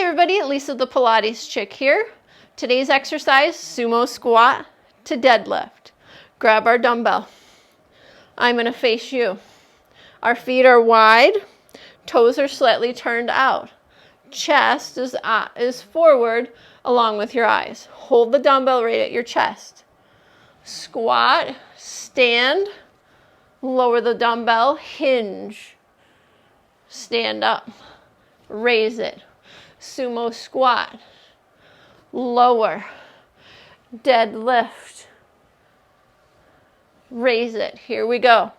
everybody, Lisa the Pilates chick here. Today's exercise, sumo squat to deadlift. Grab our dumbbell. I'm going to face you. Our feet are wide, toes are slightly turned out. Chest is forward along with your eyes. Hold the dumbbell right at your chest. Squat, stand, lower the dumbbell, hinge, stand up, raise it. Sumo squat, lower, deadlift, raise it. Here we go.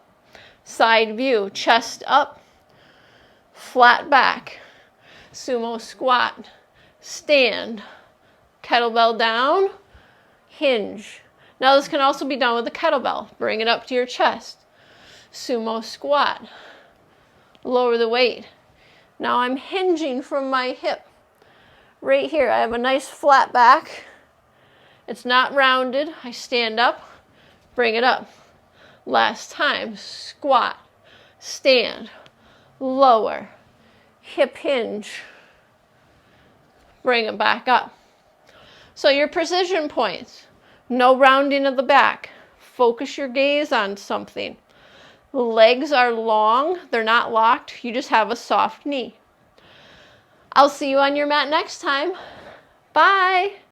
Side view, chest up, flat back, sumo squat, stand, kettlebell down, hinge. Now this can also be done with a kettlebell. Bring it up to your chest. Sumo squat, lower the weight. Now I'm hinging from my hip. Right here, I have a nice flat back. It's not rounded. I stand up, bring it up. Last time, squat, stand, lower, hip hinge, bring it back up. So your precision points, no rounding of the back. Focus your gaze on something. The legs are long, they're not locked, you just have a soft knee. I'll see you on your mat next time. Bye.